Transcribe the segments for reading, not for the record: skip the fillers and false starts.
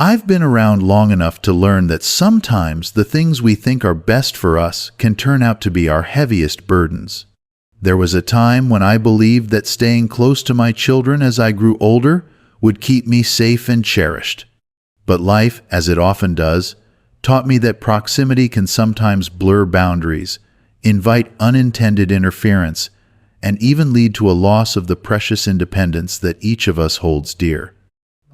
I've been around long enough to learn that sometimes the things we think are best for us can turn out to be our heaviest burdens. There was a time when I believed that staying close to my children as I grew older would keep me safe and cherished. But life, as it often does, taught me that proximity can sometimes blur boundaries, invite unintended interference, and even lead to a loss of the precious independence that each of us holds dear.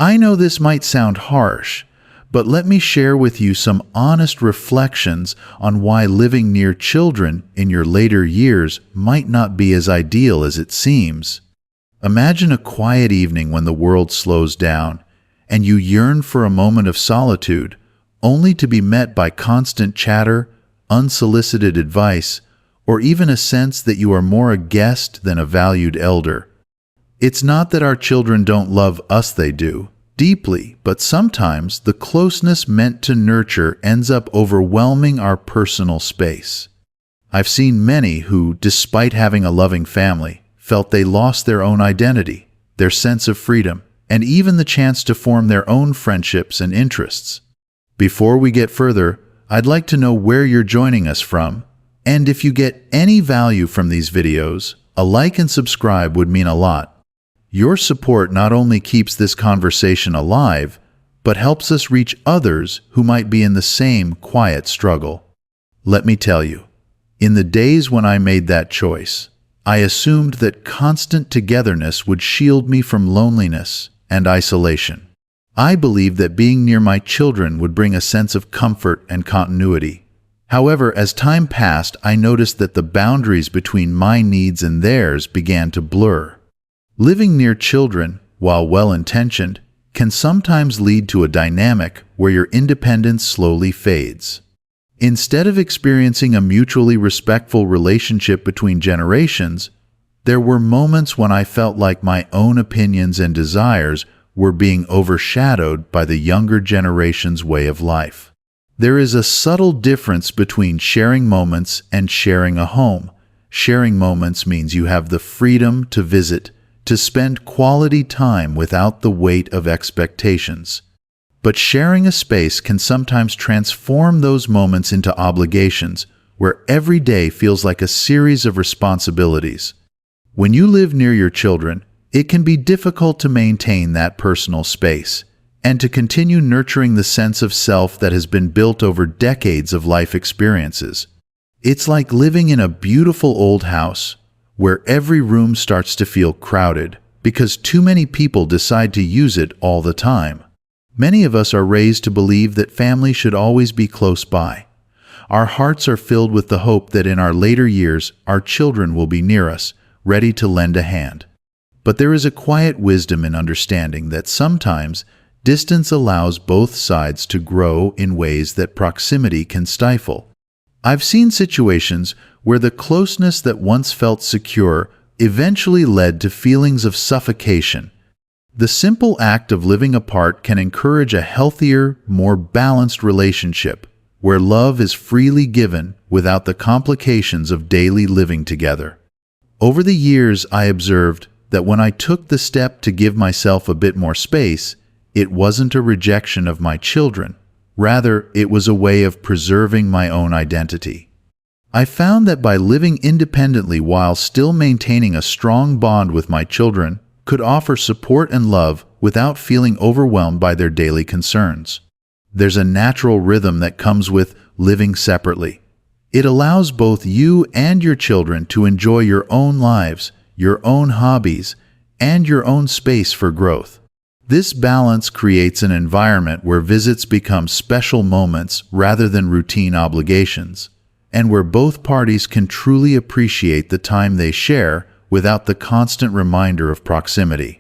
I know this might sound harsh, but let me share with you some honest reflections on why living near children in your later years might not be as ideal as it seems. Imagine a quiet evening when the world slows down, and you yearn for a moment of solitude, only to be met by constant chatter, unsolicited advice, or even a sense that you are more a guest than a valued elder. It's not that our children don't love us, they do, deeply, but sometimes the closeness meant to nurture ends up overwhelming our personal space. I've seen many who, despite having a loving family, felt they lost their own identity, their sense of freedom, and even the chance to form their own friendships and interests. Before we get further, I'd like to know where you're joining us from, and if you get any value from these videos, a like and subscribe would mean a lot. Your support not only keeps this conversation alive, but helps us reach others who might be in the same quiet struggle. Let me tell you, in the days when I made that choice, I assumed that constant togetherness would shield me from loneliness and isolation. I believed that being near my children would bring a sense of comfort and continuity. However, as time passed, I noticed that the boundaries between my needs and theirs began to blur. Living near children, while well-intentioned, can sometimes lead to a dynamic where your independence slowly fades. Instead of experiencing a mutually respectful relationship between generations, there were moments when I felt like my own opinions and desires were being overshadowed by the younger generation's way of life. There is a subtle difference between sharing moments and sharing a home. Sharing moments means you have the freedom to visit, to spend quality time without the weight of expectations. But sharing a space can sometimes transform those moments into obligations, where every day feels like a series of responsibilities. When you live near your children, it can be difficult to maintain that personal space, and to continue nurturing the sense of self that has been built over decades of life experiences. It's like living in a beautiful old house, where every room starts to feel crowded because too many people decide to use it all the time. Many of us are raised to believe that family should always be close by. Our hearts are filled with the hope that in our later years, our children will be near us, ready to lend a hand. But there is a quiet wisdom in understanding that sometimes distance allows both sides to grow in ways that proximity can stifle. I've seen situations where the closeness that once felt secure eventually led to feelings of suffocation. The simple act of living apart can encourage a healthier, more balanced relationship, where love is freely given without the complications of daily living together. Over the years, I observed that when I took the step to give myself a bit more space, it wasn't a rejection of my children. Rather, it was a way of preserving my own identity. I found that by living independently while still maintaining a strong bond with my children, could offer support and love without feeling overwhelmed by their daily concerns. There's a natural rhythm that comes with living separately. It allows both you and your children to enjoy your own lives, your own hobbies, and your own space for growth. This balance creates an environment where visits become special moments rather than routine obligations, and where both parties can truly appreciate the time they share without the constant reminder of proximity.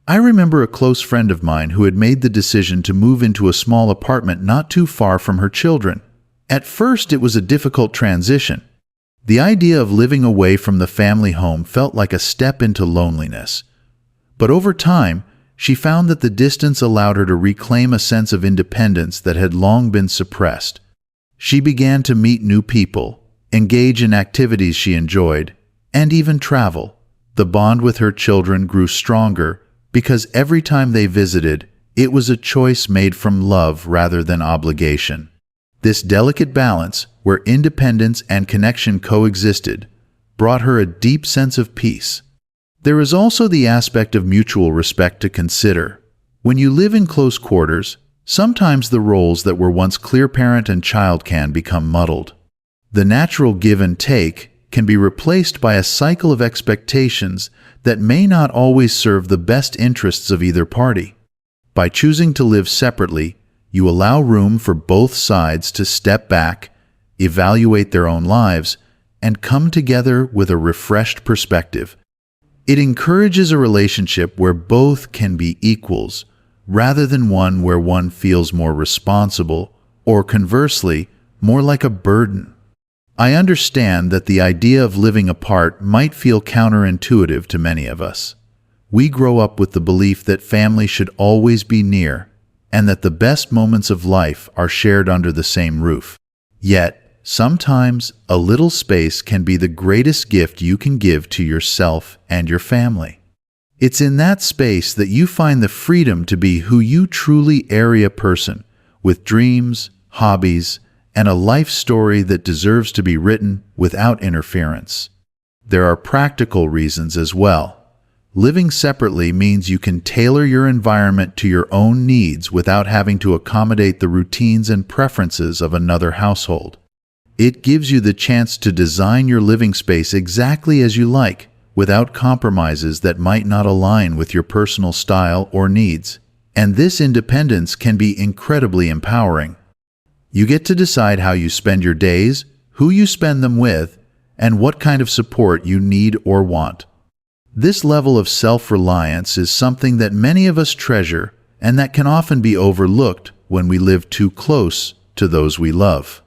I remember a close friend of mine who had made the decision to move into a small apartment not too far from her children. At first, it was a difficult transition. The idea of living away from the family home felt like a step into loneliness. But over time, she found that the distance allowed her to reclaim a sense of independence that had long been suppressed. She began to meet new people, engage in activities she enjoyed, and even travel. The bond with her children grew stronger because every time they visited, It was a choice made from love rather than obligation. This delicate balance, where independence and connection coexisted, brought her a deep sense of peace. There is also the aspect of mutual respect to consider. When you live in close quarters, sometimes the roles that were once clear parent and child can become muddled. The natural give and take can be replaced by a cycle of expectations that may not always serve the best interests of either party. By choosing to live separately, you allow room for both sides to step back, evaluate their own lives, and come together with a refreshed perspective. It encourages a relationship where both can be equals, rather than one where one feels more responsible, or conversely, more like a burden. I understand that the idea of living apart might feel counterintuitive to many of us. We grow up with the belief that family should always be near, and that the best moments of life are shared under the same roof. Yet, sometimes a little space can be the greatest gift you can give to yourself and your family. It's in that space that you find the freedom to be who you truly are, a person with dreams, hobbies, and a life story that deserves to be written without interference. There are practical reasons as well. Living separately means you can tailor your environment to your own needs without having to accommodate the routines and preferences of another household. It gives you the chance to design your living space exactly as you like, without compromises that might not align with your personal style or needs. And this independence can be incredibly empowering. You get to decide how you spend your days, who you spend them with, and what kind of support you need or want. This level of self-reliance is something that many of us treasure and that can often be overlooked when we live too close to those we love.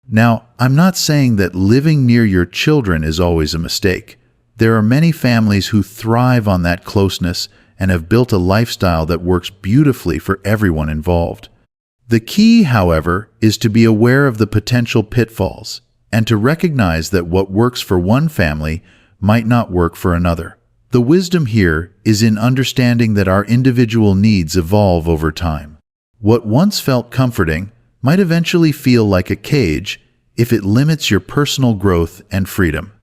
Now, I'm not saying that living near your children is always a mistake. There are many families who thrive on that closeness and have built a lifestyle that works beautifully for everyone involved. The key, however, is to be aware of the potential pitfalls and to recognize that what works for one family might not work for another. The wisdom here is in understanding that our individual needs evolve over time. What once felt comforting might eventually feel like a cage if it limits your personal growth and freedom.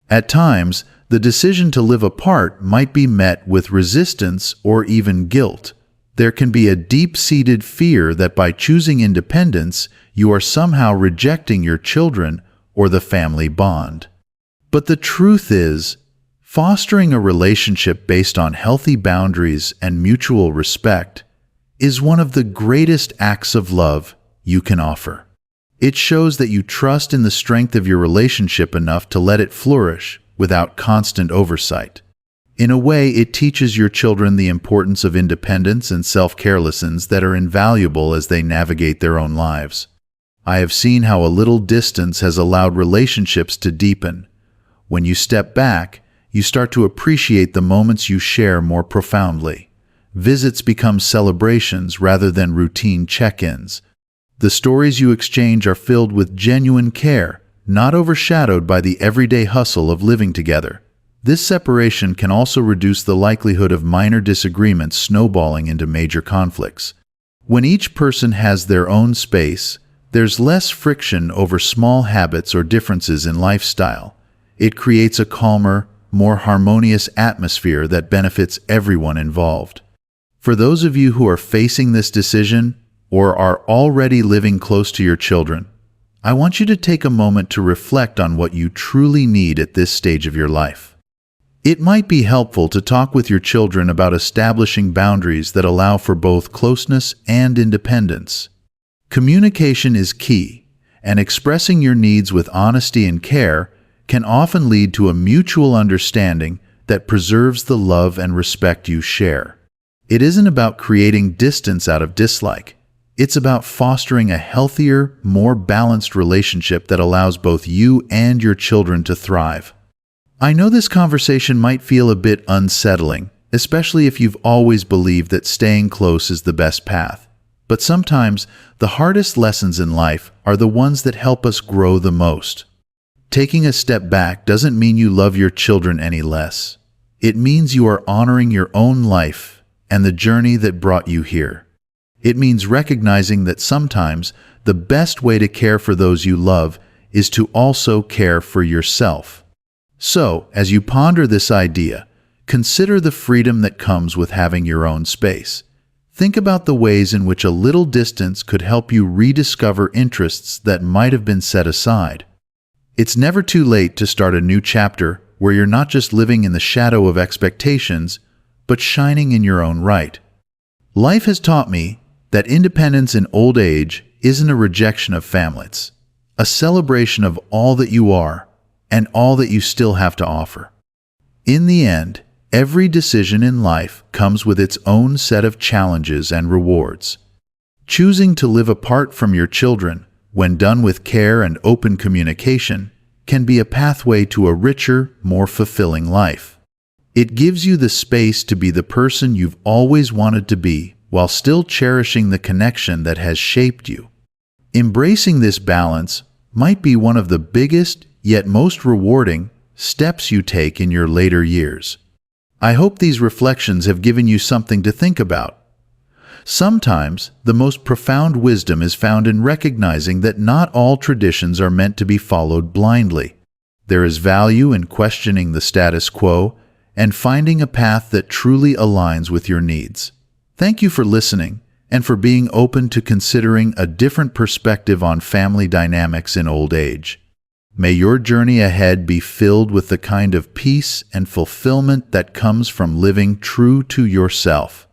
At times, the decision to live apart might be met with resistance or even guilt. There can be a deep-seated fear that by choosing independence, you are somehow rejecting your children or the family bond. But the truth is, fostering a relationship based on healthy boundaries and mutual respect is one of the greatest acts of love you can offer. It shows that you trust in the strength of your relationship enough to let it flourish without constant oversight. In a way, it teaches your children the importance of independence and self-care lessons that are invaluable as they navigate their own lives. I have seen how a little distance has allowed relationships to deepen. When you step back, you start to appreciate the moments you share more profoundly. Visits become celebrations rather than routine check-ins. The stories you exchange are filled with genuine care, not overshadowed by the everyday hustle of living together. This separation can also reduce the likelihood of minor disagreements snowballing into major conflicts. When each person has their own space, there's less friction over small habits or differences in lifestyle. It creates a calmer, more harmonious atmosphere that benefits everyone involved. For those of you who are facing this decision or are already living close to your children, I want you to take a moment to reflect on what you truly need at this stage of your life. It might be helpful to talk with your children about establishing boundaries that allow for both closeness and independence. Communication is key, and expressing your needs with honesty and care can often lead to a mutual understanding that preserves the love and respect you share. It isn't about creating distance out of dislike. It's about fostering a healthier, more balanced relationship that allows both you and your children to thrive. I know this conversation might feel a bit unsettling, especially if you've always believed that staying close is the best path. But sometimes the hardest lessons in life are the ones that help us grow the most. Taking a step back doesn't mean you love your children any less. It means you are honoring your own life and the journey that brought you here. It means recognizing that sometimes the best way to care for those you love is to also care for yourself. So, as you ponder this idea, consider the freedom that comes with having your own space. Think about the ways in which a little distance could help you rediscover interests that might have been set aside. It's never too late to start a new chapter where you're not just living in the shadow of expectations, but shining in your own right. Life has taught me that independence in old age isn't a rejection of family. It's a celebration of all that you are and all that you still have to offer. In the end, every decision in life comes with its own set of challenges and rewards. Choosing to live apart from your children, when done with care and open communication, can be a pathway to a richer, more fulfilling life. It gives you the space to be the person you've always wanted to be, while still cherishing the connection that has shaped you. Embracing this balance might be one of the biggest, yet most rewarding, steps you take in your later years. I hope these reflections have given you something to think about. Sometimes, the most profound wisdom is found in recognizing that not all traditions are meant to be followed blindly. There is value in questioning the status quo and finding a path that truly aligns with your needs. Thank you for listening and for being open to considering a different perspective on family dynamics in old age. May your journey ahead be filled with the kind of peace and fulfillment that comes from living true to yourself.